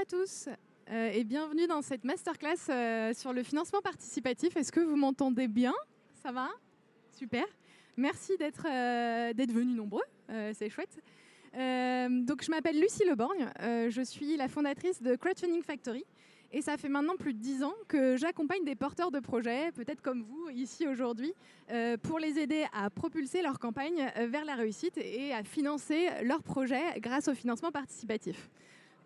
tous et bienvenue dans cette masterclass sur le financement participatif. Est-ce que vous m'entendez bien? Ça va? Super. Merci d'être venus nombreux, c'est chouette. Donc je m'appelle Lucie Leborgne, je suis la fondatrice de Crowdfunding Factory et ça fait maintenant plus de 10 ans que j'accompagne des porteurs de projets, peut-être comme vous ici aujourd'hui, pour les aider à propulser leur campagne vers la réussite et à financer leurs projets grâce au financement participatif.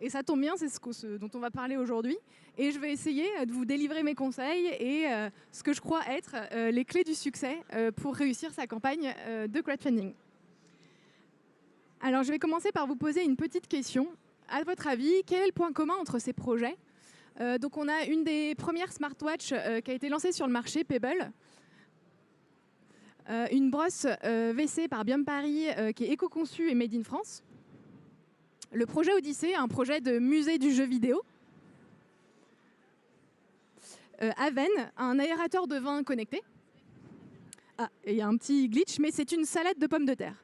Et ça tombe bien, c'est ce dont on va parler aujourd'hui. Et je vais essayer de vous délivrer mes conseils et ce que je crois être les clés du succès pour réussir sa campagne de crowdfunding. Alors, je vais commencer par vous poser une petite question. À votre avis, quel est le point commun entre ces projets? Donc, on a une des premières smartwatches qui a été lancée sur le marché, Pebble. Une brosse WC par Biome Paris qui est éco-conçue et made in France. Le projet Odyssée, un projet de musée du jeu vidéo. Aven, un aérateur de vin connecté. Ah, et il y a un petit glitch, mais c'est une salade de pommes de terre.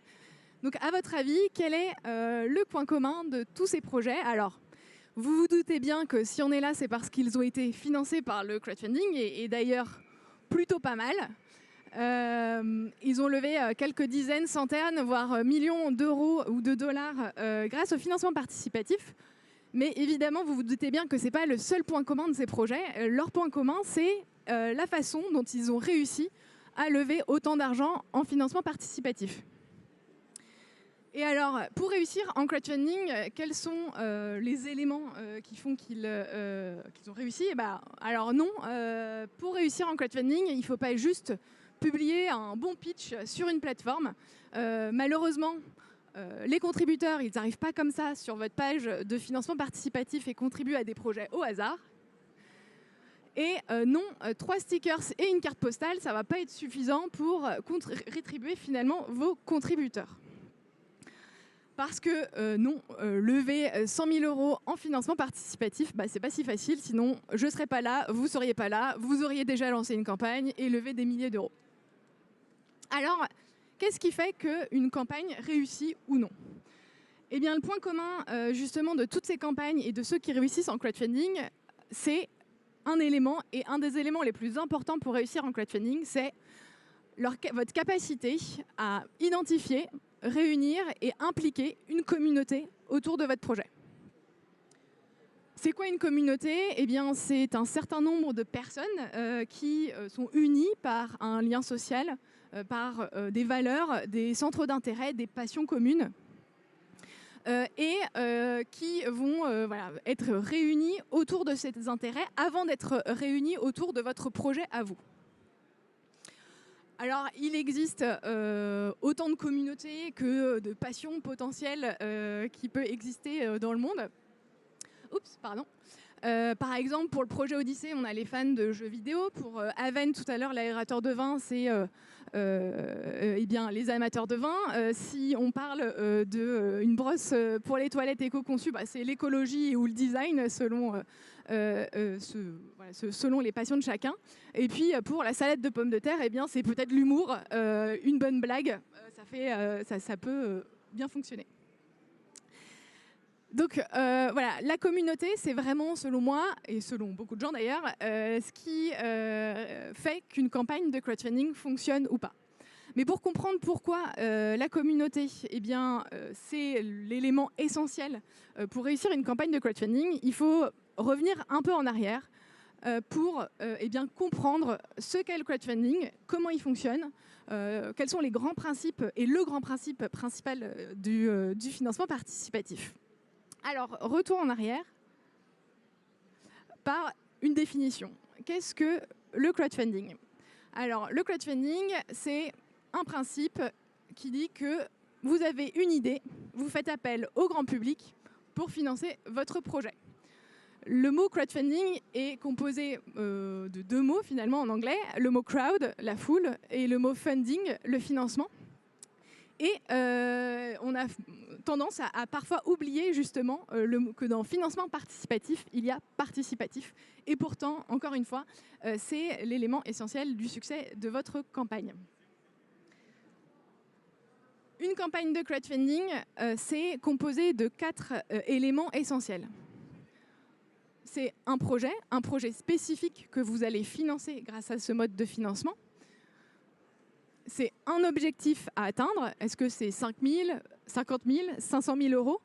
Donc, à votre avis, quel est le point commun de tous ces projets? Alors, vous vous doutez bien que si on est là, c'est parce qu'ils ont été financés par le crowdfunding, et d'ailleurs, plutôt pas mal. Ils ont levé quelques dizaines, centaines, voire millions d'euros ou de dollars grâce au financement participatif. Mais évidemment, vous vous doutez bien que ce n'est pas le seul point commun de ces projets. Leur point commun, c'est la façon dont ils ont réussi à lever autant d'argent en financement participatif. Et alors, pour réussir en crowdfunding, quels sont les éléments qui font qu'ils ont réussi? Alors non, pour réussir en crowdfunding, il ne faut pas juste publier un bon pitch sur une plateforme. Malheureusement, les contributeurs, ils n'arrivent pas comme ça sur votre page de financement participatif et contribuent à des projets au hasard. Et non, 3 stickers et une carte postale, ça ne va pas être suffisant pour rétribuer finalement vos contributeurs. Parce que non, lever 100 000 euros en financement participatif, c'est pas si facile, sinon je ne serais pas là, vous ne seriez pas là, vous auriez déjà lancé une campagne et levé des milliers d'euros. Alors, qu'est-ce qui fait qu'une campagne réussit ou non? Eh bien, le point commun justement de toutes ces campagnes et de ceux qui réussissent en crowdfunding, c'est un élément, et un des éléments les plus importants pour réussir en crowdfunding, c'est votre capacité à identifier, réunir et impliquer une communauté autour de votre projet. C'est quoi une communauté? Eh bien, c'est un certain nombre de personnes qui sont unies par un lien social, par des valeurs, des centres d'intérêt, des passions communes, et qui vont être réunies autour de ces intérêts avant d'être réunies autour de votre projet à vous. Alors, il existe autant de communautés que de passions potentielles qui peuvent exister dans le monde. Oups, pardon. Par exemple, pour le projet Odyssée, on a les fans de jeux vidéo. Pour Aven, tout à l'heure, l'aérateur de vin, c'est les amateurs de vin. Si on parle d'une brosse pour les toilettes éco-conçues, c'est l'écologie ou le design selon les passions de chacun. Et puis, pour la salade de pommes de terre, c'est peut-être l'humour, une bonne blague. Ça peut bien fonctionner. Donc la communauté, c'est vraiment, selon moi, et selon beaucoup de gens d'ailleurs, ce qui fait qu'une campagne de crowdfunding fonctionne ou pas. Mais pour comprendre pourquoi la communauté, c'est l'élément essentiel pour réussir une campagne de crowdfunding, il faut revenir un peu en arrière pour comprendre ce qu'est le crowdfunding, comment il fonctionne, quels sont les grands principes et le grand principe principal du financement participatif. Alors, retour en arrière par une définition. Qu'est-ce que le crowdfunding? Alors, le crowdfunding, c'est un principe qui dit que vous avez une idée, vous faites appel au grand public pour financer votre projet. Le mot crowdfunding est composé de 2 mots finalement en anglais, le mot crowd, la foule, et le mot funding, le financement. Et on a tendance à parfois oublier justement que dans financement participatif, il y a participatif. Et pourtant, encore une fois, c'est l'élément essentiel du succès de votre campagne. Une campagne de crowdfunding, c'est composé de 4 éléments essentiels. c'est un projet spécifique que vous allez financer grâce à ce mode de financement. C'est un objectif à atteindre. Est-ce que c'est 5 000, 50 000, 500 000 euros?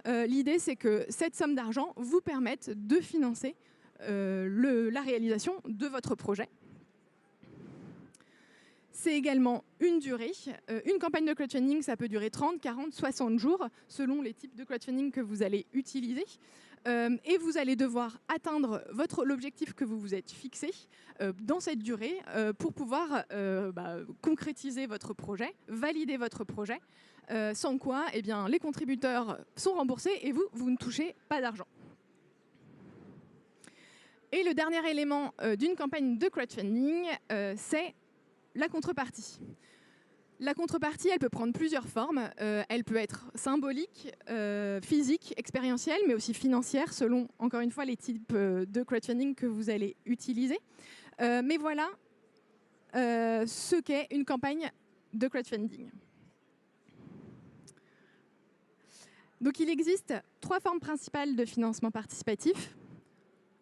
L'idée, c'est que cette somme d'argent vous permette de financer la réalisation de votre projet. C'est également une durée. Une campagne de crowdfunding, ça peut durer 30, 40, 60 jours, selon les types de crowdfunding que vous allez utiliser. Et vous allez devoir atteindre l'objectif que vous vous êtes fixé dans cette durée pour pouvoir concrétiser votre projet, valider votre projet, sans quoi eh bien, les contributeurs sont remboursés et vous ne touchez pas d'argent. Et le dernier élément d'une campagne de crowdfunding, c'est la contrepartie. La contrepartie, elle peut prendre plusieurs formes. Elle peut être symbolique, physique, expérientielle, mais aussi financière, selon, encore une fois, les types de crowdfunding que vous allez utiliser. Mais voilà ce qu'est une campagne de crowdfunding. Donc il existe 3 formes principales de financement participatif.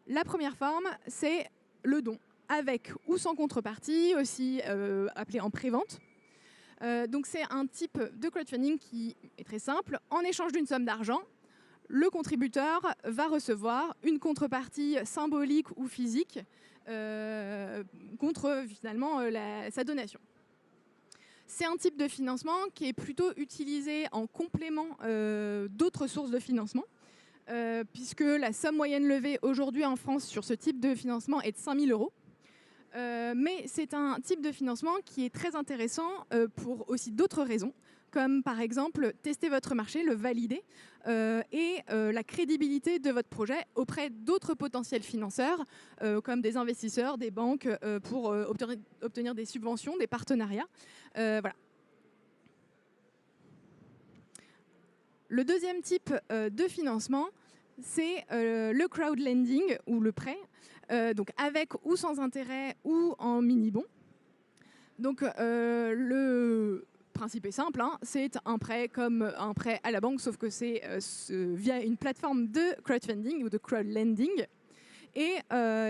La première forme, c'est le don, avec ou sans contrepartie, aussi appelé en prévente. Donc c'est un type de crowdfunding qui est très simple. En échange d'une somme d'argent, le contributeur va recevoir une contrepartie symbolique ou physique contre finalement sa donation. C'est un type de financement qui est plutôt utilisé en complément d'autres sources de financement, puisque la somme moyenne levée aujourd'hui en France sur ce type de financement est de 5 000 euros. Mais c'est un type de financement qui est très intéressant pour aussi d'autres raisons, comme par exemple tester votre marché, le valider, et la crédibilité de votre projet auprès d'autres potentiels financeurs, comme des investisseurs, des banques, pour obtenir des subventions, des partenariats. Voilà. Le deuxième type de financement, c'est le crowdlending ou le prêt. Donc avec ou sans intérêt ou en mini-bon. Donc le principe est simple, hein, c'est un prêt comme un prêt à la banque, sauf que c'est via une plateforme de crowdfunding ou de crowdlending. Et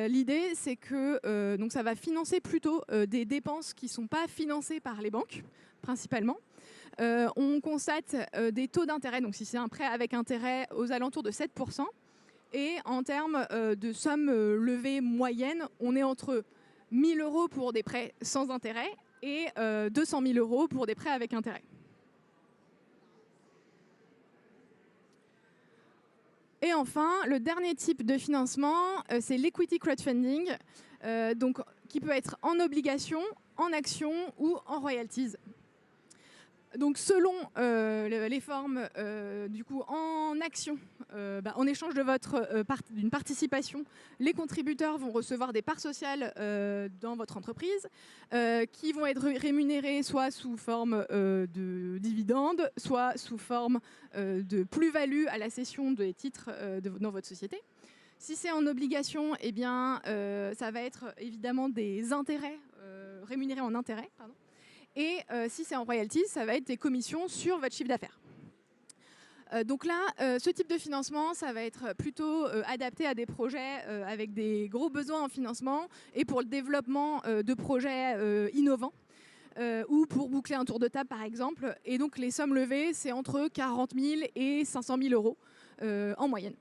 l'idée, c'est que donc ça va financer plutôt des dépenses qui ne sont pas financées par les banques, principalement. On constate des taux d'intérêt, donc si c'est un prêt avec intérêt, aux alentours de 7%. Et en termes de somme levée moyenne, on est entre 1 000 euros pour des prêts sans intérêt et 200 000 euros pour des prêts avec intérêt. Et enfin, le dernier type de financement, c'est l'equity crowdfunding, donc, qui peut être en obligation, en action ou en royalties. Donc selon les formes, du coup, en action, en échange de d'une participation, les contributeurs vont recevoir des parts sociales dans votre entreprise qui vont être rémunérées soit sous forme de dividendes, soit sous forme de plus-value à la cession des titres dans votre société. Si c'est en obligation, eh bien, ça va être évidemment des intérêts, rémunérés en intérêts, pardon. Et si c'est en royalties, ça va être des commissions sur votre chiffre d'affaires. Donc là, ce type de financement, ça va être plutôt adapté à des projets avec des gros besoins en financement et pour le développement de projets innovants ou pour boucler un tour de table, par exemple. Et donc les sommes levées, c'est entre 40 000 et 500 000 euros en moyenne.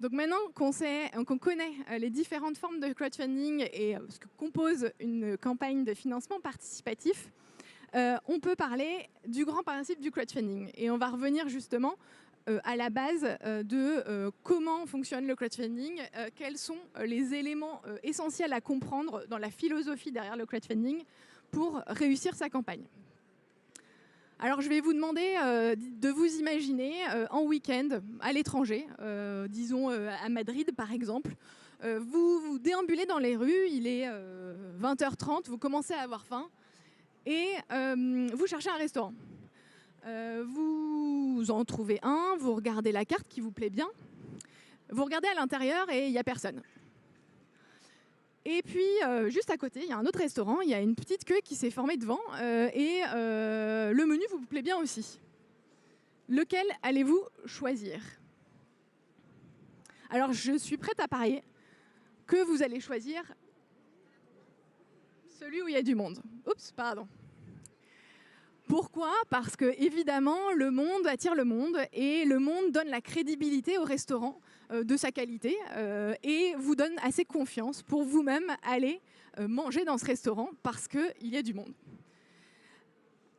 Donc maintenant qu'on connaît les différentes formes de crowdfunding et ce que compose une campagne de financement participatif, on peut parler du grand principe du crowdfunding. Et on va revenir justement à la base de comment fonctionne le crowdfunding, quels sont les éléments essentiels à comprendre dans la philosophie derrière le crowdfunding pour réussir sa campagne. Alors je vais vous demander de vous imaginer en week-end à l'étranger, disons à Madrid par exemple. Vous déambulez dans les rues, il est 20h30, vous commencez à avoir faim et vous cherchez un restaurant. Vous en trouvez un, vous regardez la carte qui vous plaît bien, vous regardez à l'intérieur et il n'y a personne. Et puis, juste à côté, il y a un autre restaurant, il y a une petite queue qui s'est formée devant et le menu vous plaît bien aussi. Lequel allez-vous choisir? Alors, je suis prête à parier que vous allez choisir celui où il y a du monde. Oups, pardon. Pourquoi? Parce que, évidemment, le monde attire le monde et le monde donne la crédibilité au restaurant de sa qualité et vous donne assez confiance pour vous-même aller manger dans ce restaurant parce qu'il y a du monde.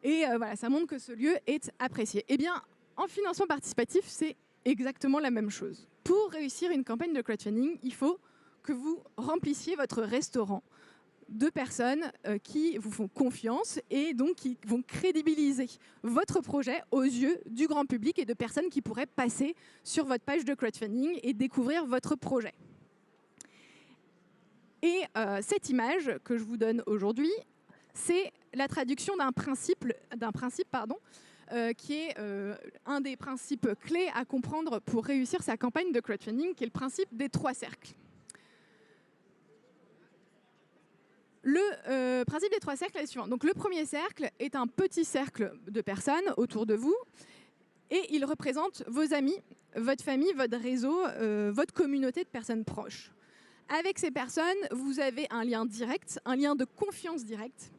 Et voilà, ça montre que ce lieu est apprécié. Eh bien, en financement participatif, c'est exactement la même chose. Pour réussir une campagne de crowdfunding, il faut que vous remplissiez votre restaurant de personnes qui vous font confiance et donc qui vont crédibiliser votre projet aux yeux du grand public et de personnes qui pourraient passer sur votre page de crowdfunding et découvrir votre projet. Et cette image que je vous donne aujourd'hui, c'est la traduction d'un principe qui est un des principes clés à comprendre pour réussir sa campagne de crowdfunding, qui est le principe des 3 cercles. Le principe des 3 cercles est le suivant. Donc, le premier cercle est un petit cercle de personnes autour de vous et il représente vos amis, votre famille, votre réseau, votre communauté de personnes proches. Avec ces personnes, vous avez un lien direct, un lien de confiance directe.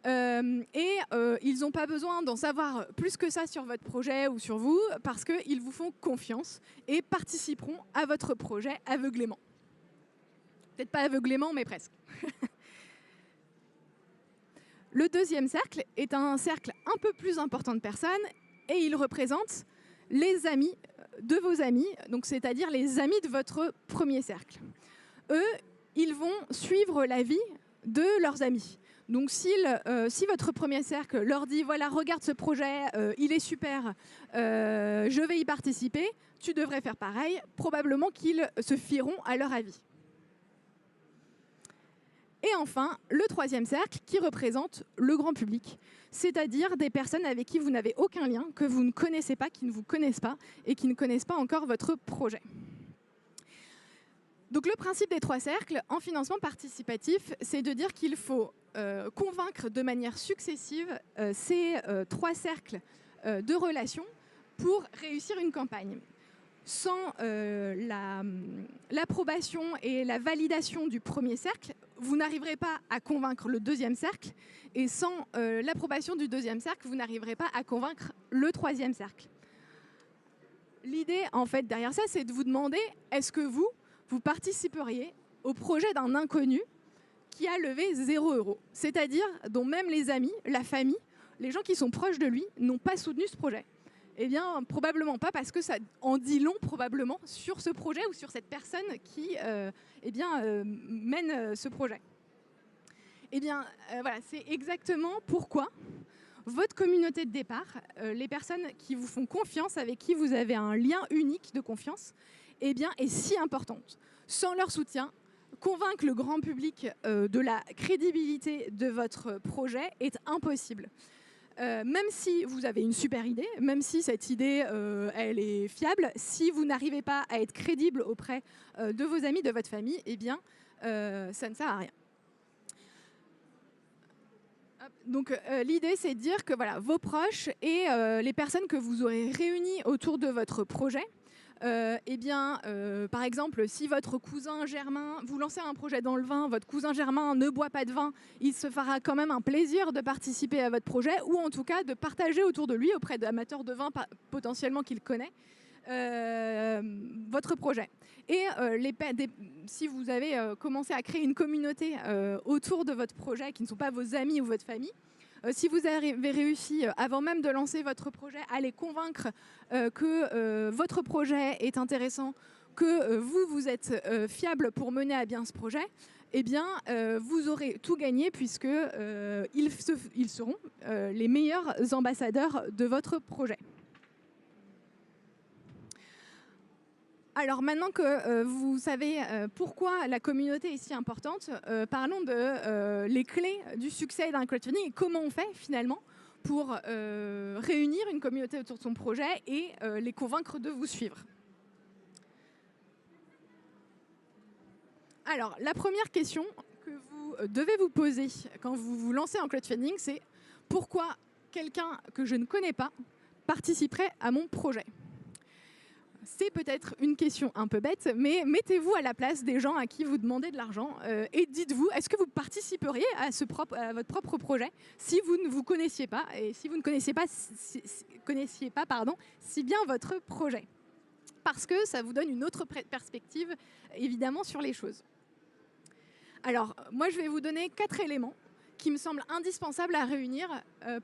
Ils n'ont pas besoin d'en savoir plus que ça sur votre projet ou sur vous parce qu'ils vous font confiance et participeront à votre projet aveuglément. Peut-être pas aveuglément, mais presque. Le deuxième cercle est un cercle un peu plus important de personnes et il représente les amis de vos amis, donc c'est-à-dire les amis de votre premier cercle. Eux, ils vont suivre la vie de leurs amis. Donc si votre premier cercle leur dit « voilà, regarde ce projet, il est super, je vais y participer », tu devrais faire pareil, probablement qu'ils se fieront à leur avis. Et enfin, le troisième cercle qui représente le grand public, c'est-à-dire des personnes avec qui vous n'avez aucun lien, que vous ne connaissez pas, qui ne vous connaissent pas et qui ne connaissent pas encore votre projet. Donc le principe des 3 cercles en financement participatif, c'est de dire qu'il faut convaincre de manière successive ces 3 cercles de relations pour réussir une campagne. Sans l'approbation et la validation du premier cercle, vous n'arriverez pas à convaincre le deuxième cercle. Et sans l'approbation du deuxième cercle, vous n'arriverez pas à convaincre le troisième cercle. L'idée, en fait, derrière ça, c'est de vous demander, est-ce que vous participeriez au projet d'un inconnu qui a levé 0 €, c'est-à-dire dont même les amis, la famille, les gens qui sont proches de lui n'ont pas soutenu ce projet? Eh bien, probablement pas, parce que ça en dit long, probablement, sur ce projet ou sur cette personne qui mène ce projet. Eh bien, voilà, c'est exactement pourquoi votre communauté de départ, les personnes qui vous font confiance, avec qui vous avez un lien unique de confiance, eh bien, est si importante. Sans leur soutien, convaincre le grand public de la crédibilité de votre projet est impossible. Même si vous avez une super idée, même si cette idée elle est fiable, si vous n'arrivez pas à être crédible auprès de vos amis, de votre famille, eh bien, ça ne sert à rien. Donc l'idée, c'est de dire que voilà, vos proches et les personnes que vous aurez réunies autour de votre projet, par exemple, si votre cousin Germain, vous lancez un projet dans le vin, votre cousin Germain ne boit pas de vin, il se fera quand même un plaisir de participer à votre projet, ou en tout cas de partager autour de lui, auprès d'amateurs de vin potentiellement qu'il connaît, votre projet. Et si vous avez commencé à créer une communauté autour de votre projet qui ne sont pas vos amis ou votre famille, si vous avez réussi, avant même de lancer votre projet, à les convaincre que votre projet est intéressant, que vous êtes fiable pour mener à bien ce projet, eh bien, vous aurez tout gagné puisque ils seront les meilleurs ambassadeurs de votre projet. Alors maintenant que vous savez pourquoi la communauté est si importante, parlons de les clés du succès d'un crowdfunding et comment on fait finalement pour réunir une communauté autour de son projet et les convaincre de vous suivre. Alors la première question que vous devez vous poser quand vous vous lancez en crowdfunding, c'est pourquoi quelqu'un que je ne connais pas participerait à mon projet? C'est peut-être une question un peu bête, mais mettez-vous à la place des gens à qui vous demandez de l'argent et dites-vous, est-ce que vous participeriez à votre propre projet si vous ne vous connaissiez pas et si vous ne connaissiez pas, si bien votre projet? Parce que ça vous donne une autre perspective, évidemment, sur les choses. Alors, moi, je vais vous donner 4 éléments qui me semblent indispensables à réunir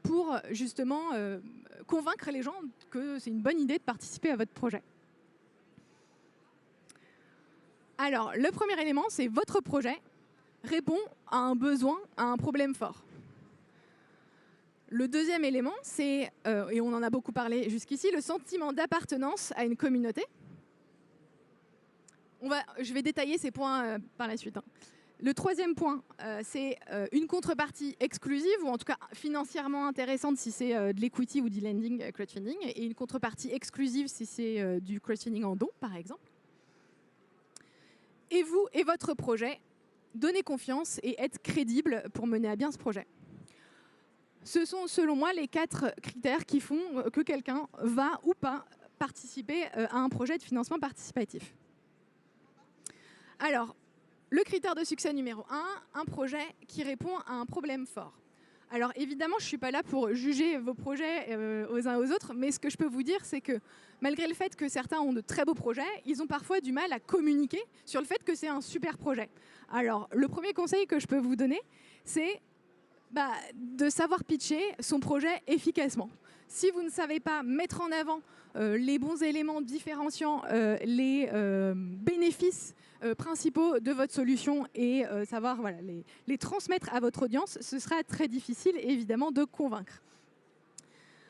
pour, justement, convaincre les gens que c'est une bonne idée de participer à votre projet. Alors, le premier élément, c'est votre projet répond à un besoin, à un problème fort. Le deuxième élément, c'est, et on en a beaucoup parlé jusqu'ici, le sentiment d'appartenance à une communauté. Je vais détailler ces points par la suite. Le troisième point, c'est une contrepartie exclusive, ou en tout cas financièrement intéressante si c'est de l'equity ou du lending crowdfunding, et une contrepartie exclusive si c'est du crowdfunding en don, par exemple. Et vous et votre projet, donnez confiance et êtes crédible pour mener à bien ce projet. Ce sont, selon moi, les 4 critères qui font que quelqu'un va ou pas participer à un projet de financement participatif. Alors, le critère de succès numéro 1, un projet qui répond à un problème fort. Alors évidemment, je ne suis pas là pour juger vos projets aux uns aux autres, mais ce que je peux vous dire, c'est que malgré le fait que certains ont de très beaux projets, ils ont parfois du mal à communiquer sur le fait que c'est un super projet. Alors le premier conseil que je peux vous donner, c'est de savoir pitcher son projet efficacement. Si vous ne savez pas mettre en avant les bons éléments différenciants, les bénéfices principaux de votre solution et savoir les transmettre à votre audience, ce sera très difficile évidemment de convaincre.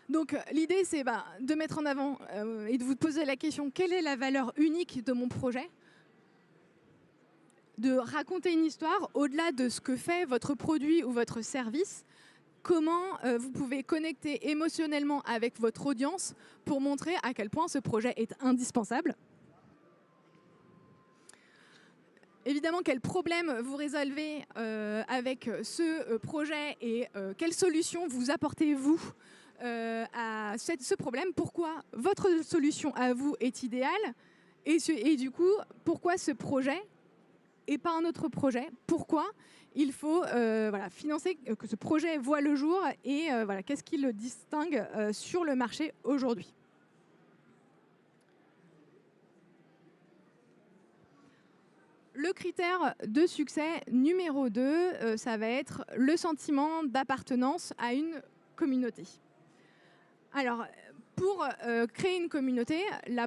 Donc l'idée c'est de mettre en avant et de vous poser la question, quelle est la valeur unique de mon projet ? De raconter une histoire au-delà de ce que fait votre produit ou votre service. Comment vous pouvez connecter émotionnellement avec votre audience pour montrer à quel point ce projet est indispensable. Évidemment, quel problème vous résolvez avec ce projet et quelle solution vous apportez-vous à ce problème? Pourquoi votre solution à vous est idéale et du coup, pourquoi ce projet et pas un autre projet? Pourquoi il faut financer, que ce projet voit le jour et qu'est-ce qui le distingue sur le marché aujourd'hui? Le critère de succès numéro 2, ça va être le sentiment d'appartenance à une communauté. Alors, pour créer une communauté, le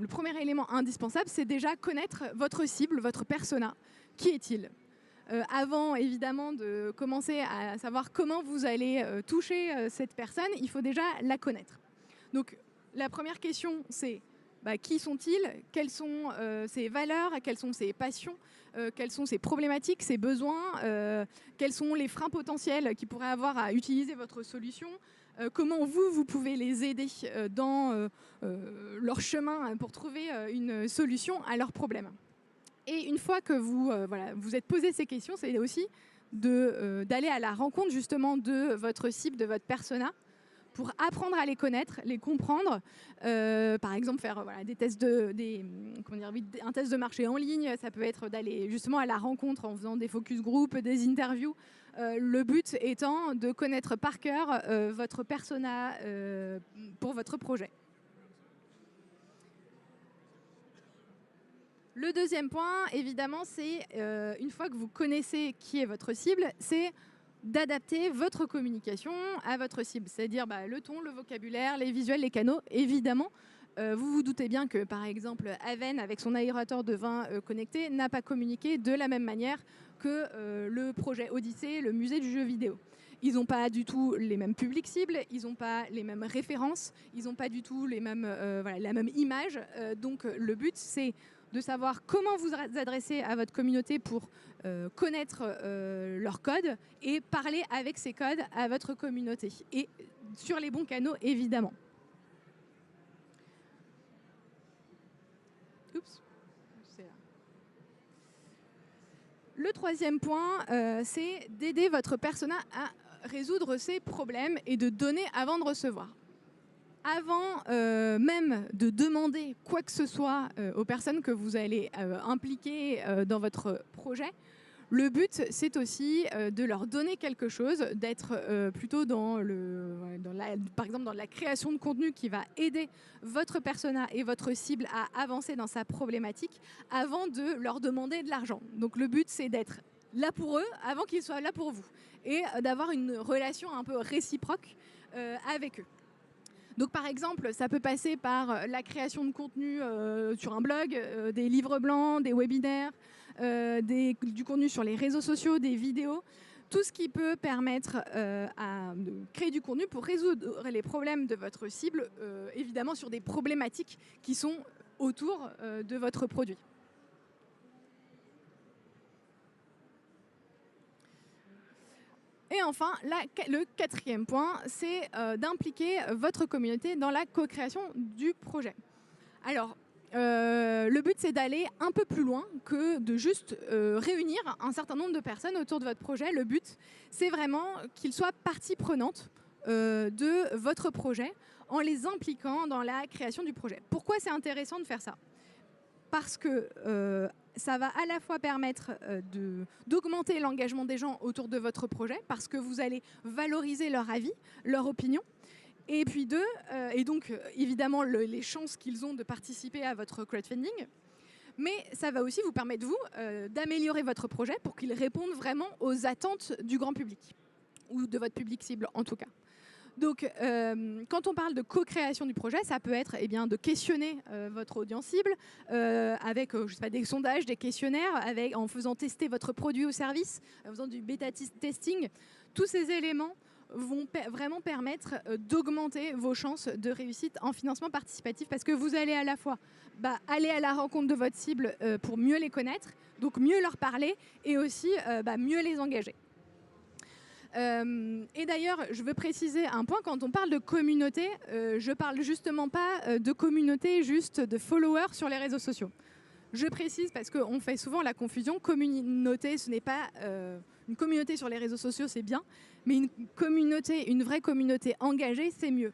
premier élément indispensable, c'est déjà connaître votre cible, votre persona. Qui est-il ? Avant, évidemment, de commencer à savoir comment vous allez toucher cette personne, il faut déjà la connaître. Donc, la première question, c'est qui sont-ils ? Quelles sont ses valeurs ? Quelles sont ses passions ? Quelles sont ses problématiques, ses besoins ? Quels sont les freins potentiels qu'ils pourraient avoir à utiliser votre solution ? Comment vous pouvez les aider dans leur chemin pour trouver une solution à leurs problèmes. Et une fois que vous êtes posé ces questions, c'est aussi d'aller à la rencontre justement de votre cible, de votre persona, pour apprendre à les connaître, les comprendre. Par exemple, faire des tests un test de marché en ligne. Ça peut être d'aller justement à la rencontre en faisant des focus group, des interviews. Le but étant de connaître par cœur votre persona pour votre projet. Le deuxième point, évidemment, c'est une fois que vous connaissez qui est votre cible, c'est d'adapter votre communication à votre cible. C'est-à-dire le ton, le vocabulaire, les visuels, les canaux, évidemment. Vous vous doutez bien que, par exemple, Aven, avec son aérateur de vin connecté, n'a pas communiqué de la même manière que le projet Odyssée, le musée du jeu vidéo. Ils n'ont pas du tout les mêmes publics cibles, ils n'ont pas les mêmes références, ils n'ont pas du tout la même image. Donc le but, c'est de savoir comment vous adresser à votre communauté pour connaître leurs codes et parler avec ces codes à votre communauté. Et sur les bons canaux, évidemment. Oups. Le troisième point, c'est d'aider votre persona à résoudre ces problèmes et de donner avant de recevoir. Avant même de demander quoi que ce soit aux personnes que vous allez impliquer dans votre projet, le but, c'est aussi de leur donner quelque chose, d'être plutôt par exemple dans la création de contenu qui va aider votre persona et votre cible à avancer dans sa problématique avant de leur demander de l'argent. Donc le but, c'est d'être là pour eux avant qu'ils soient là pour vous et d'avoir une relation un peu réciproque avec eux. Donc par exemple, ça peut passer par la création de contenu sur un blog, des livres blancs, des webinaires, du contenu sur les réseaux sociaux, des vidéos, tout ce qui peut permettre de créer du contenu pour résoudre les problèmes de votre cible, évidemment sur des problématiques qui sont autour de votre produit. Et enfin, le quatrième point, c'est d'impliquer votre communauté dans la co-création du projet. Alors, le but, c'est d'aller un peu plus loin que de juste réunir un certain nombre de personnes autour de votre projet. Le but, c'est vraiment qu'ils soient partie prenante de votre projet en les impliquant dans la création du projet. Pourquoi c'est intéressant de faire ça ? Parce que ça va à la fois permettre d'augmenter l'engagement des gens autour de votre projet, parce que vous allez valoriser leur avis, leur opinion, et puis et donc évidemment les chances qu'ils ont de participer à votre crowdfunding, mais ça va aussi vous permettre, vous, d'améliorer votre projet pour qu'il réponde vraiment aux attentes du grand public, ou de votre public cible en tout cas. Donc, quand on parle de co-création du projet, ça peut être de questionner votre audience cible avec je sais pas, des sondages, des questionnaires, en faisant tester votre produit ou service, en faisant du bêta testing. Tous ces éléments vont vraiment permettre d'augmenter vos chances de réussite en financement participatif parce que vous allez à la fois aller à la rencontre de votre cible pour mieux les connaître, donc mieux leur parler et aussi mieux les engager. Et d'ailleurs, je veux préciser un point, quand on parle de communauté, je parle justement pas de communauté juste de followers sur les réseaux sociaux. Je précise parce qu'on fait souvent la confusion, communauté, ce n'est pas une communauté sur les réseaux sociaux, c'est bien, mais une vraie communauté engagée, c'est mieux.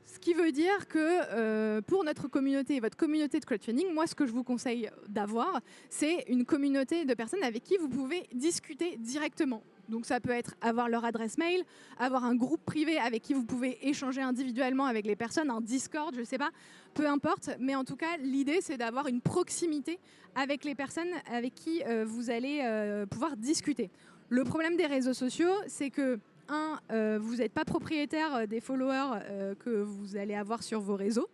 Ce qui veut dire que pour notre communauté et votre communauté de crowdfunding, moi, ce que je vous conseille d'avoir, c'est une communauté de personnes avec qui vous pouvez discuter directement. Donc ça peut être avoir leur adresse mail, avoir un groupe privé avec qui vous pouvez échanger individuellement avec les personnes, un Discord, je ne sais pas, peu importe. Mais en tout cas, l'idée, c'est d'avoir une proximité avec les personnes avec qui vous allez pouvoir discuter. Le problème des réseaux sociaux, c'est que vous n'êtes pas propriétaire des followers que vous allez avoir sur vos réseaux.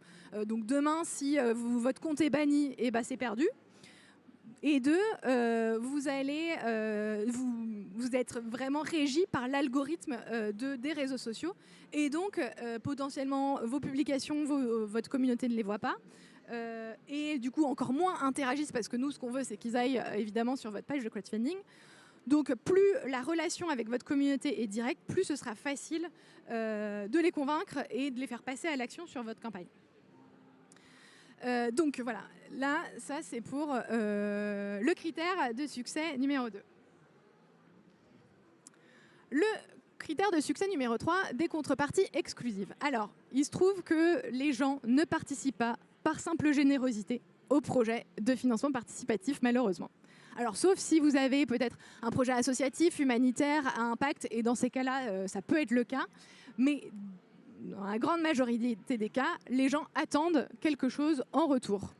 Donc demain, si votre compte est banni, c'est perdu. Et deux, vous êtes vraiment régi par l'algorithme des réseaux sociaux. Et donc, potentiellement, vos publications, votre communauté ne les voit pas. Et du coup, encore moins interagissent parce que nous, ce qu'on veut, c'est qu'ils aillent évidemment sur votre page de crowdfunding. Donc, plus la relation avec votre communauté est directe, plus ce sera facile de les convaincre et de les faire passer à l'action sur votre campagne. Donc voilà, là, ça c'est pour le critère de succès numéro 2. Le critère de succès numéro 3, des contreparties exclusives. Alors, il se trouve que les gens ne participent pas par simple générosité au projet de financement participatif, malheureusement. Alors, sauf si vous avez peut-être un projet associatif, humanitaire, à impact, et dans ces cas-là, ça peut être le cas, mais dans la grande majorité des cas, les gens attendent quelque chose en retour.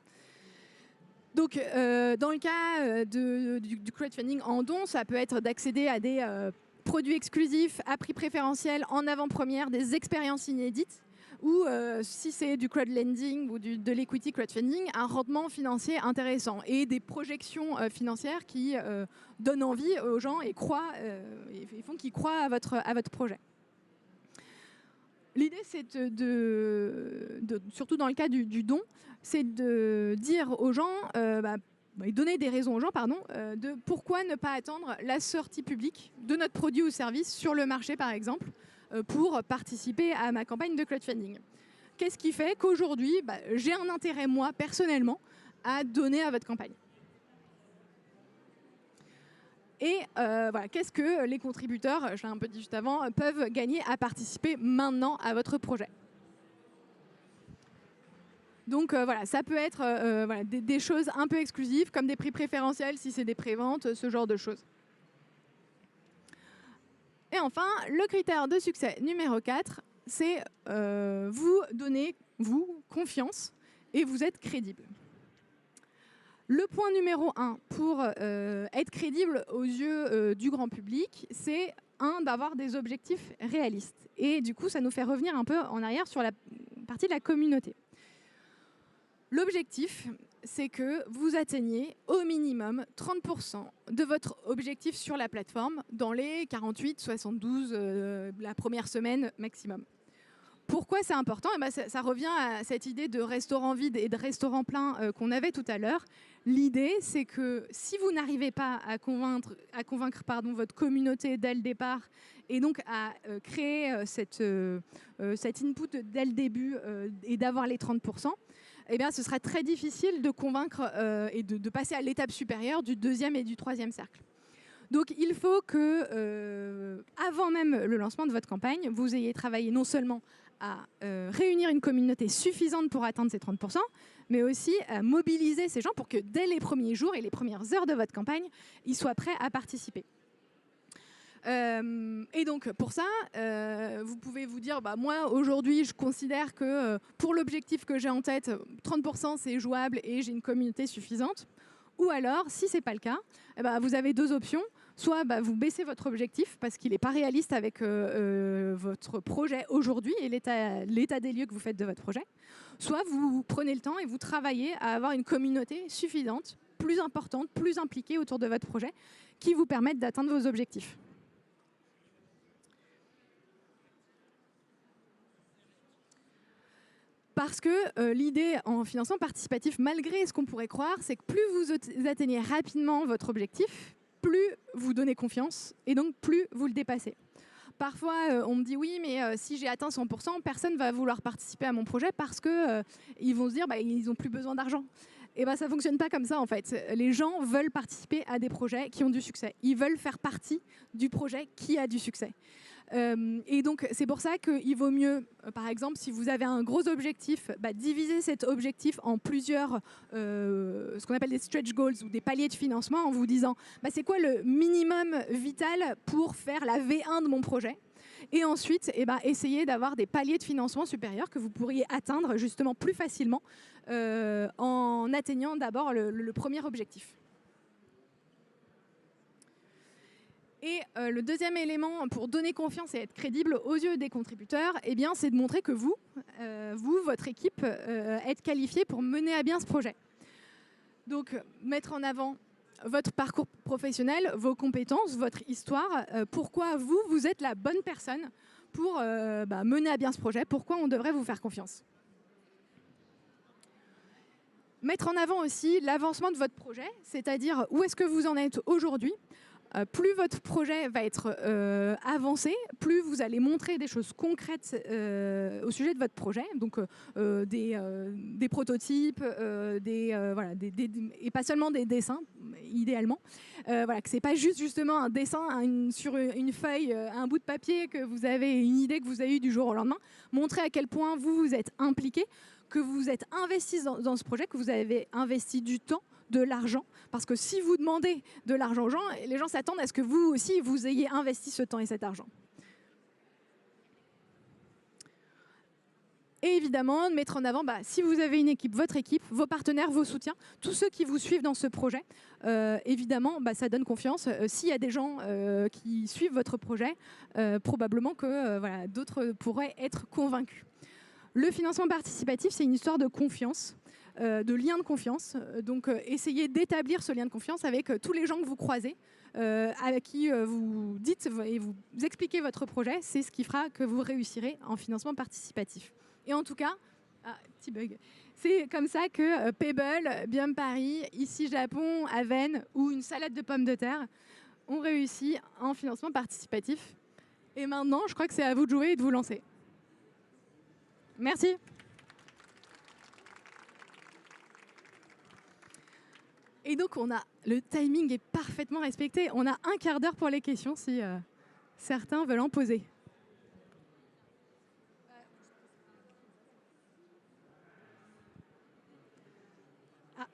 Donc, dans le cas du crowdfunding en don, ça peut être d'accéder à des produits exclusifs à prix préférentiel en avant-première, des expériences inédites, ou si c'est du crowdlending ou de l'equity crowdfunding, un rendement financier intéressant et des projections financières qui donnent envie aux gens et font qu'ils croient à votre projet. L'idée, c'est surtout dans le cas du don, c'est de dire aux gens, donner des raisons aux gens, de pourquoi ne pas attendre la sortie publique de notre produit ou service sur le marché, par exemple, pour participer à ma campagne de crowdfunding. Qu'est-ce qui fait qu'aujourd'hui, j'ai un intérêt, moi, personnellement, à donner à votre campagne ? Et voilà, qu'est-ce que les contributeurs, je l'ai un peu dit juste avant, peuvent gagner à participer maintenant à votre projet. Donc voilà, ça peut être voilà, des choses un peu exclusives, comme des prix préférentiels si c'est des préventes, ce genre de choses. Et enfin, le critère de succès numéro 4, c'est vous donner, vous, confiance et vous êtes crédible. Le point numéro 1 pour être crédible aux yeux du grand public, c'est d'avoir des objectifs réalistes. Et du coup, ça nous fait revenir un peu en arrière sur la partie de la communauté. L'objectif, c'est que vous atteigniez au minimum 30% de votre objectif sur la plateforme dans les 48-72 la première semaine maximum. Pourquoi c'est important ? Eh ben, ça revient à cette idée de restaurant vide et de restaurant plein qu'on avait tout à l'heure. L'idée, c'est que si vous n'arrivez pas à convaincre votre communauté dès le départ et donc à créer cet input dès le début et d'avoir les 30%, eh bien, ce sera très difficile de convaincre et de passer à l'étape supérieure du deuxième et du troisième cercle. Donc, il faut que, avant même le lancement de votre campagne, vous ayez travaillé non seulement à réunir une communauté suffisante pour atteindre ces 30%, mais aussi à mobiliser ces gens pour que dès les premiers jours et les premières heures de votre campagne, ils soient prêts à participer. Et donc pour ça, vous pouvez vous dire, bah, moi aujourd'hui je considère que pour l'objectif que j'ai en tête, 30% c'est jouable et j'ai une communauté suffisante. Ou alors, si ce n'est pas le cas, eh ben, vous avez deux options. Soit vous baissez votre objectif parce qu'il n'est pas réaliste avec votre projet aujourd'hui et l'état des lieux que vous faites de votre projet. Soit vous prenez le temps et vous travaillez à avoir une communauté suffisante, plus importante, plus impliquée autour de votre projet, qui vous permette d'atteindre vos objectifs. Parce que l'idée en financement participatif, malgré ce qu'on pourrait croire, c'est que plus vous atteignez rapidement votre objectif, plus vous donnez confiance et donc plus vous le dépassez. Parfois, on me dit oui, mais si j'ai atteint 100%, personne ne va vouloir participer à mon projet parce qu'ils vont se dire ils n'ont plus besoin d'argent. Et ça ne fonctionne pas comme ça en fait. Les gens veulent participer à des projets qui ont du succès. Ils veulent faire partie du projet qui a du succès. Et donc, c'est pour ça qu'il vaut mieux, par exemple, si vous avez un gros objectif, diviser cet objectif en plusieurs, ce qu'on appelle des stretch goals ou des paliers de financement en vous disant c'est quoi le minimum vital pour faire la V1 de mon projet. Et ensuite, essayez d'avoir des paliers de financement supérieurs que vous pourriez atteindre justement plus facilement en atteignant d'abord le premier objectif. Et le deuxième élément pour donner confiance et être crédible aux yeux des contributeurs, c'est de montrer que vous, votre équipe, êtes qualifié pour mener à bien ce projet. Donc, mettre en avant votre parcours professionnel, vos compétences, votre histoire, pourquoi vous êtes la bonne personne pour mener à bien ce projet, pourquoi on devrait vous faire confiance. Mettre en avant aussi l'avancement de votre projet, c'est-à-dire où est-ce que vous en êtes aujourd'hui. Plus votre projet va être avancé, plus vous allez montrer des choses concrètes au sujet de votre projet, donc des prototypes, et pas seulement des dessins, idéalement. Que ce n'est pas justement un dessin sur une feuille, un bout de papier, que vous avez une idée que vous avez eue du jour au lendemain. Montrez à quel point vous êtes impliqué, que vous êtes investi dans ce projet, que vous avez investi du temps, de l'argent, parce que si vous demandez de l'argent aux gens, les gens s'attendent à ce que vous aussi, vous ayez investi ce temps et cet argent. Et évidemment, mettre en avant, si vous avez une équipe, votre équipe, vos partenaires, vos soutiens, tous ceux qui vous suivent dans ce projet, évidemment, ça donne confiance. S'il y a des gens qui suivent votre projet, probablement que d'autres pourraient être convaincus. Le financement participatif, c'est une histoire de confiance. De lien de confiance. Donc, essayez d'établir ce lien de confiance avec tous les gens que vous croisez, avec qui vous dites et vous expliquez votre projet. C'est ce qui fera que vous réussirez en financement participatif. Et en tout cas, petit bug. C'est comme ça que Pebble, Biome Paris, ici Japon, Aven ou une salade de pommes de terre ont réussi en financement participatif. Et maintenant, je crois que c'est à vous de jouer et de vous lancer. Merci. Et donc, le timing est parfaitement respecté. On a un quart d'heure pour les questions si certains veulent en poser. Ah.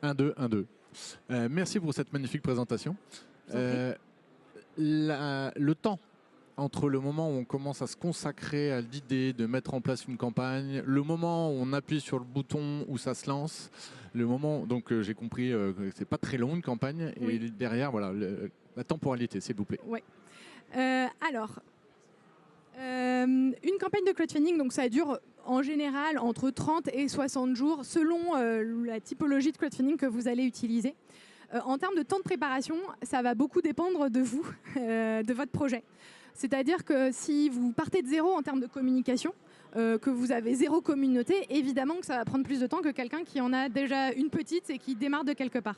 1-2, 1-2. Merci pour cette magnifique présentation. Le temps entre le moment où on commence à se consacrer à l'idée de mettre en place une campagne, le moment où on appuie sur le bouton où ça se lance, le moment, donc j'ai compris que c'est pas très long une campagne, Oui. et derrière, voilà, la temporalité, s'il vous plaît. Ouais. Alors, une campagne de crowdfunding, donc ça dure en général entre 30 et 60 jours, selon la typologie de crowdfunding que vous allez utiliser. En termes de temps de préparation, ça va beaucoup dépendre de vous, de votre projet. C'est-à-dire que si vous partez de zéro en termes de communication, que vous avez zéro communauté, évidemment que ça va prendre plus de temps que quelqu'un qui en a déjà une petite et qui démarre de quelque part.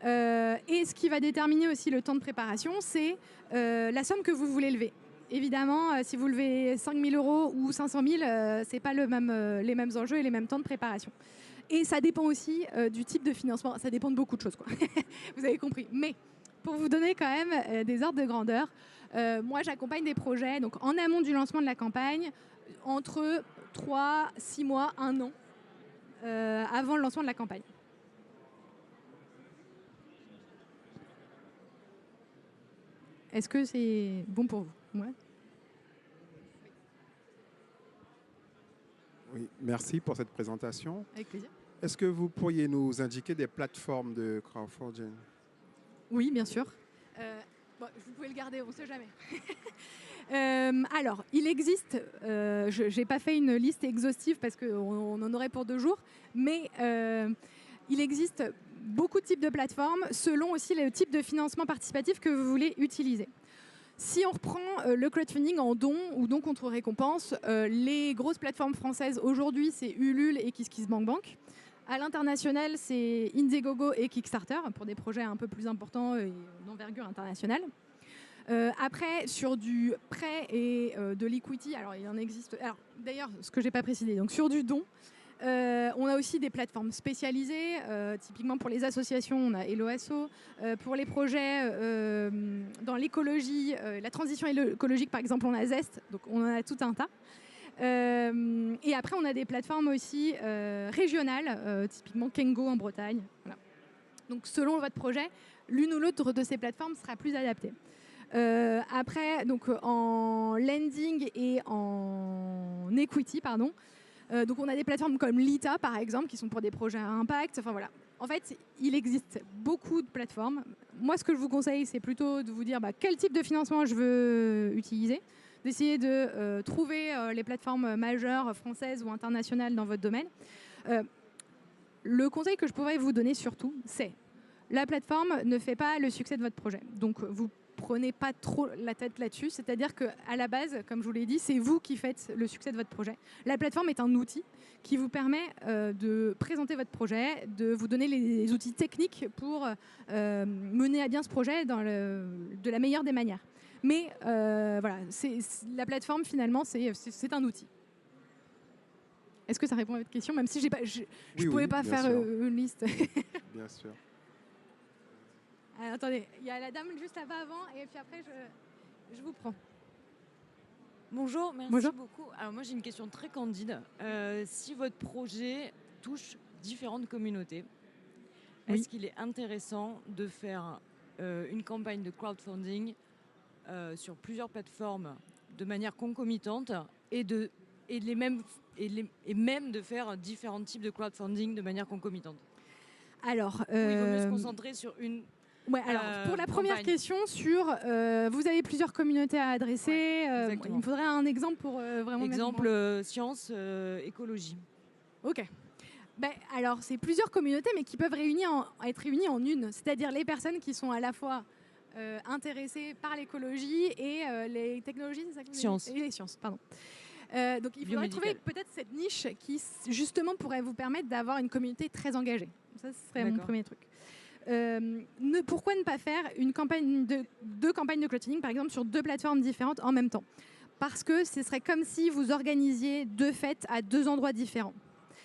Et ce qui va déterminer aussi le temps de préparation, c'est la somme que vous voulez lever. Évidemment, si vous levez 5 000 € ou 500 000, ce n'est pas les mêmes enjeux et les mêmes temps de préparation. Et ça dépend aussi du type de financement. Ça dépend de beaucoup de choses, quoi. Vous avez compris. Mais pour vous donner quand même des ordres de grandeur, moi, j'accompagne des projets donc en amont du lancement de la campagne, entre 3, 6 mois, 1 an, avant le lancement de la campagne. Est-ce que c'est bon pour vous? Ouais. Oui, merci pour cette présentation. Avec plaisir. Est-ce que vous pourriez nous indiquer des plateformes de crowdfunding? Oui, bien sûr. Bon, vous pouvez le garder, on ne sait jamais. Alors, il existe, je n'ai pas fait une liste exhaustive parce qu'on en aurait pour 2 jours, mais il existe beaucoup de types de plateformes selon aussi le type de financement participatif que vous voulez utiliser. Si on reprend le crowdfunding en don ou don contre récompense, les grosses plateformes françaises aujourd'hui, c'est Ulule et KissKissBankBank. À l'international, c'est Indiegogo et Kickstarter pour des projets un peu plus importants et d'envergure internationale. Après, sur du prêt et de l'equity, alors il en existe. Alors d'ailleurs, ce que j'ai pas précisé, donc sur du don, on a aussi des plateformes spécialisées. Typiquement pour les associations, on a Helloasso. Pour les projets dans l'écologie, la transition écologique, par exemple, on a Zest. Donc on en a tout un tas. Et après, on a des plateformes aussi régionales, typiquement Kengo en Bretagne. Voilà. Donc, selon votre projet, l'une ou l'autre de ces plateformes sera plus adaptée. Après, donc, en lending et en equity, pardon. Donc, on a des plateformes comme Lita, par exemple, qui sont pour des projets à impact. Enfin, voilà. En fait, il existe beaucoup de plateformes. Moi, ce que je vous conseille, c'est plutôt de vous dire quel type de financement je veux utiliser, d'essayer de trouver les plateformes majeures françaises ou internationales dans votre domaine. Le conseil que je pourrais vous donner surtout, c'est la plateforme ne fait pas le succès de votre projet. Donc, vous prenez pas trop la tête là-dessus. C'est-à-dire qu'à la base, comme je vous l'ai dit, c'est vous qui faites le succès de votre projet. La plateforme est un outil qui vous permet de présenter votre projet, de vous donner les outils techniques pour mener à bien ce projet de la meilleure des manières. Mais voilà, la plateforme, finalement, c'est un outil. Est-ce que ça répond à votre question? Même si je ne pouvais pas faire une liste. Bien sûr. Alors, attendez, il y a la dame juste là-bas avant, et puis après, je vous prends. Bonjour, merci beaucoup. Alors moi, j'ai une question très candide. Si votre projet touche différentes communautés, est-ce qu'il est intéressant de faire une campagne de crowdfunding sur plusieurs plateformes de manière concomitante et même de faire différents types de crowdfunding de manière concomitante? Alors, il vaut mieux se concentrer sur une. Ouais, alors pour la première question sur vous avez plusieurs communautés à adresser, il me faudrait un exemple pour vraiment exemple science, écologie. Ok. Alors c'est plusieurs communautés mais qui peuvent être réunies en une, c'est-à-dire les personnes qui sont à la fois intéressées par l'écologie et les technologies, sciences. Et les sciences, pardon. Donc il faudrait trouver peut-être cette niche qui justement pourrait vous permettre d'avoir une communauté très engagée. Ça, ce serait mon premier truc. Pourquoi ne pas faire deux campagnes de crowdfunding, par exemple, sur 2 plateformes différentes en même temps? parce que ce serait comme si vous organisiez 2 fêtes à 2 endroits différents.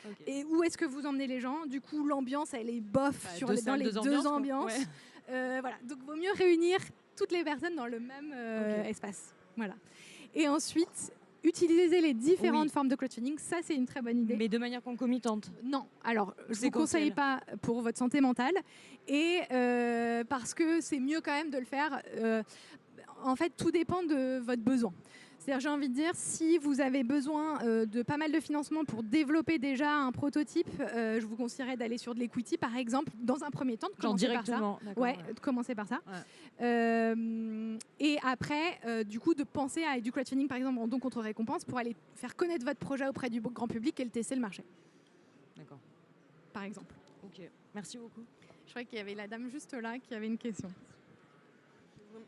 Ok. Et où est-ce que vous emmenez les gens? Du coup, l'ambiance, elle est bof dans les deux ambiances. Voilà. Donc, il vaut mieux réunir toutes les personnes dans le même espace. Voilà. Et ensuite, utiliser les différentes formes de crowdfunding, ça, c'est une très bonne idée. Mais de manière concomitante. Non. Alors, je ne vous conseille pas pour votre santé mentale. Et parce que c'est mieux quand même de le faire. En fait, tout dépend de votre besoin. C'est-à-dire, j'ai envie de dire, si vous avez besoin de pas mal de financement pour développer déjà un prototype, je vous conseillerais d'aller sur de l'equity, par exemple, dans un premier temps, de commencer par ça. De commencer par ça. Et après, du coup, de penser à du crowdfunding, par exemple, en don contre récompense, pour aller faire connaître votre projet auprès du grand public et le tester le marché. D'accord. Par exemple. Ok, merci beaucoup. Je crois qu'il y avait la dame juste là qui avait une question.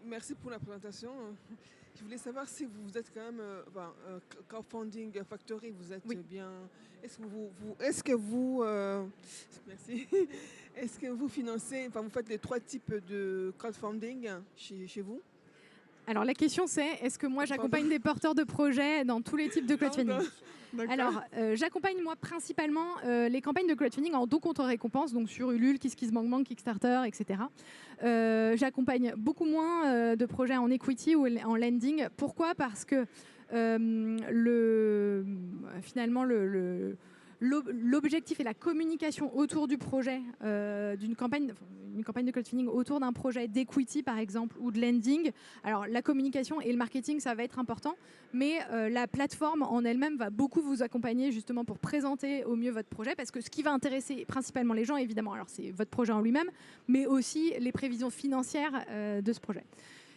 Merci pour la présentation. Je voulais savoir si vous êtes quand même crowdfunding factory, vous êtes bien. Est-ce que vous financez, vous faites les 3 types de crowdfunding chez vous? Alors la question c'est, est-ce que moi j'accompagne des porteurs de projets dans tous les types de crowdfunding? Alors j'accompagne moi principalement les campagnes de crowdfunding en don contre récompense, donc sur Ulule, KissKissBankBank, Kickstarter, etc. J'accompagne beaucoup moins de projets en equity ou en lending. Pourquoi? Parce que finalement l'objectif et la communication autour du projet d'une campagne, une campagne de crowdfunding autour d'un projet d'equity par exemple ou de lending. Alors la communication et le marketing ça va être important, mais la plateforme en elle-même va beaucoup vous accompagner justement pour présenter au mieux votre projet, parce que ce qui va intéresser principalement les gens évidemment, alors c'est votre projet en lui-même, mais aussi les prévisions financières de ce projet.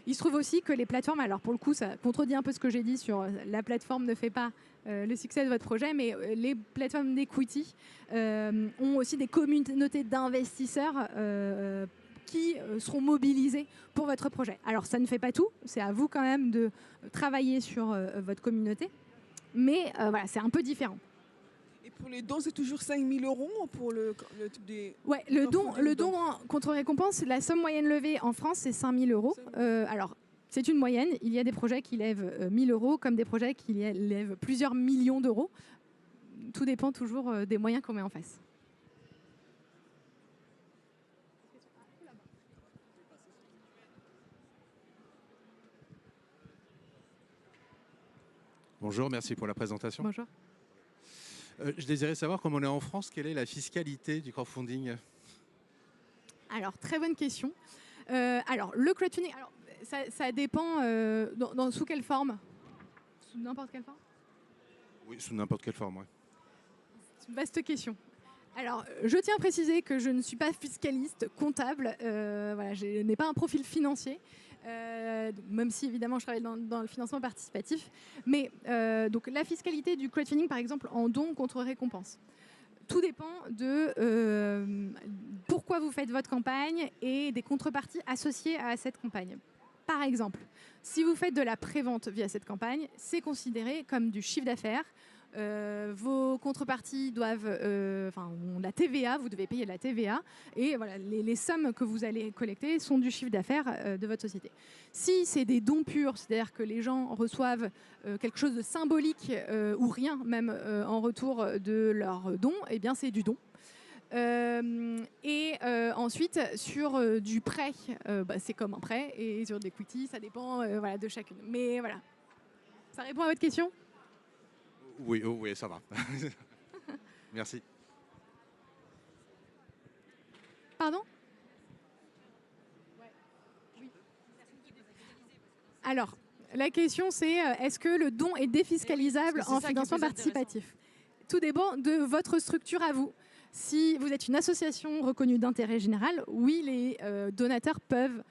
Il se trouve aussi que les plateformes, alors pour le coup ça contredit un peu ce que j'ai dit sur la plateforme ne fait pas le succès de votre projet, mais les plateformes d'equity ont aussi des communautés d'investisseurs qui seront mobilisés pour votre projet. Alors ça ne fait pas tout, c'est à vous quand même de travailler sur votre communauté, mais voilà, c'est un peu différent. Et pour les dons, c'est toujours 5 000 € pour le type des... Ouais, le don contre récompense, la somme moyenne levée en France, c'est 5 000 €. Alors, c'est une moyenne. Il y a des projets qui lèvent 1 000 € comme des projets qui lèvent plusieurs millions d'euros. Tout dépend toujours des moyens qu'on met en face. Bonjour, merci pour la présentation. Bonjour. Je désirais savoir, comme on est en France, quelle est la fiscalité du crowdfunding? Alors, très bonne question. Alors, le crowdfunding, alors, ça dépend sous quelle forme? Sous n'importe quelle forme? Oui, sous n'importe quelle forme, oui. C'est une vaste question. Alors, je tiens à préciser que je ne suis pas fiscaliste, comptable. Voilà, je n'ai pas un profil financier. Même si évidemment je travaille dans le financement participatif, mais donc la fiscalité du crowdfunding par exemple en don contre récompense, tout dépend de pourquoi vous faites votre campagne et des contreparties associées à cette campagne. Par exemple, si vous faites de la prévente via cette campagne, c'est considéré comme du chiffre d'affaires. Vos contreparties doivent, la TVA, vous devez payer de la TVA, et voilà, les sommes que vous allez collecter sont du chiffre d'affaires de votre société. Si c'est des dons purs, c'est-à-dire que les gens reçoivent quelque chose de symbolique ou rien même en retour de leur don, eh bien c'est du don. Ensuite, sur du prêt, c'est comme un prêt, et sur des equity, ça dépend de chacune. Mais voilà, ça répond à votre question? Oui, ça va. Merci. Pardon? Oui. Alors, la question c'est, est-ce que le don est défiscalisable en financement participatif? Tout dépend de votre structure à vous. Si vous êtes une association reconnue d'intérêt général, oui, les donateurs peuvent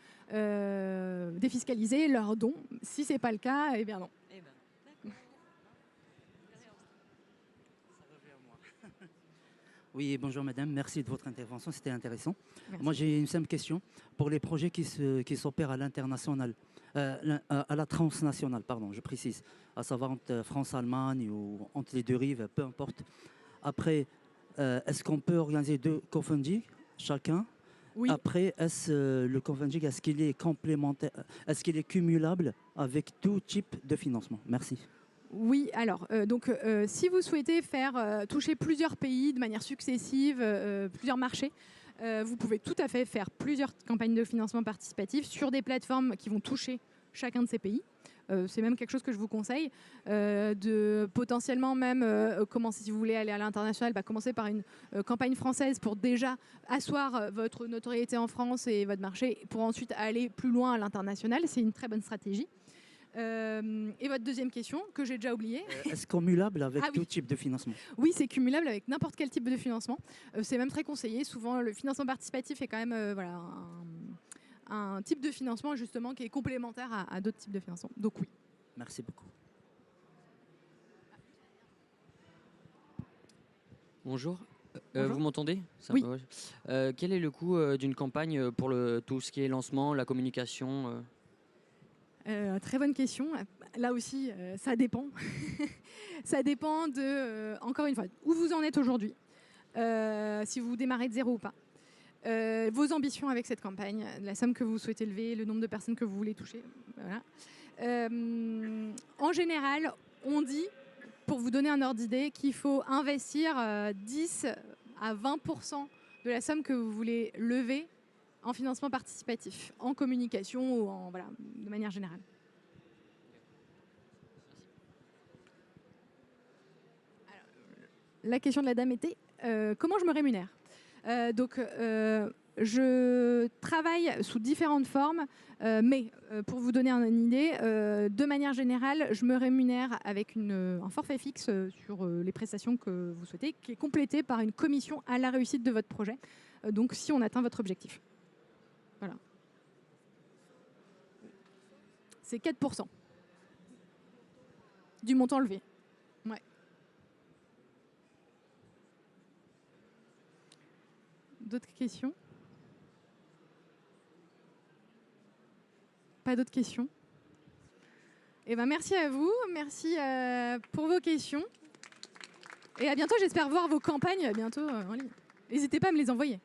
défiscaliser leurs dons. Si ce n'est pas le cas, eh bien non. Oui, bonjour madame, merci de votre intervention, c'était intéressant. Merci. Moi j'ai une simple question. Pour les projets qui s'opèrent à l'international, à la transnationale, pardon, je précise, à savoir entre France-Allemagne ou entre les 2 rives, peu importe. Après, est-ce qu'on peut organiser 2 crowdfunding chacun Oui. Après, le crowdfunding, est-ce qu'il est complémentaire, est-ce qu'il est cumulable avec tout type de financement? Merci. Oui, alors, si vous souhaitez faire toucher plusieurs pays de manière successive, plusieurs marchés, vous pouvez tout à fait faire plusieurs campagnes de financement participatif sur des plateformes qui vont toucher chacun de ces pays. C'est même quelque chose que je vous conseille, de potentiellement même commencer, si vous voulez aller à l'international, commencer par une campagne française pour déjà asseoir votre notoriété en France et votre marché, pour ensuite aller plus loin à l'international. C'est une très bonne stratégie. Et votre deuxième question, que j'ai déjà oubliée. Est-ce cumulable avec Ah oui. tout type de financement? Oui, c'est cumulable avec n'importe quel type de financement. C'est même très conseillé. Souvent, le financement participatif est quand même un type de financement justement qui est complémentaire à d'autres types de financement. Donc oui. Merci beaucoup. Bonjour. Bonjour. Vous m'entendez? Oui. Quel est le coût d'une campagne pour tout ce qui est lancement, la communication Très bonne question. Là aussi, ça dépend. Ça dépend de, encore une fois, où vous en êtes aujourd'hui, si vous démarrez de zéro ou pas, vos ambitions avec cette campagne, la somme que vous souhaitez lever, le nombre de personnes que vous voulez toucher. Voilà. En général, on dit, pour vous donner un ordre d'idée, qu'il faut investir 10 à 20% de la somme que vous voulez lever en financement participatif, en communication ou de manière générale. Alors, la question de la dame était comment je me rémunère? Je travaille sous différentes formes, mais pour vous donner une idée, de manière générale, je me rémunère avec un forfait fixe sur les prestations que vous souhaitez, qui est complété par une commission à la réussite de votre projet, donc si on atteint votre objectif. Voilà. C'est 4% du montant levé. Ouais. D'autres questions? Pas d'autres questions? Eh ben, merci à vous, merci pour vos questions. Et à bientôt, j'espère voir vos campagnes bientôt en ligne. N'hésitez pas à me les envoyer.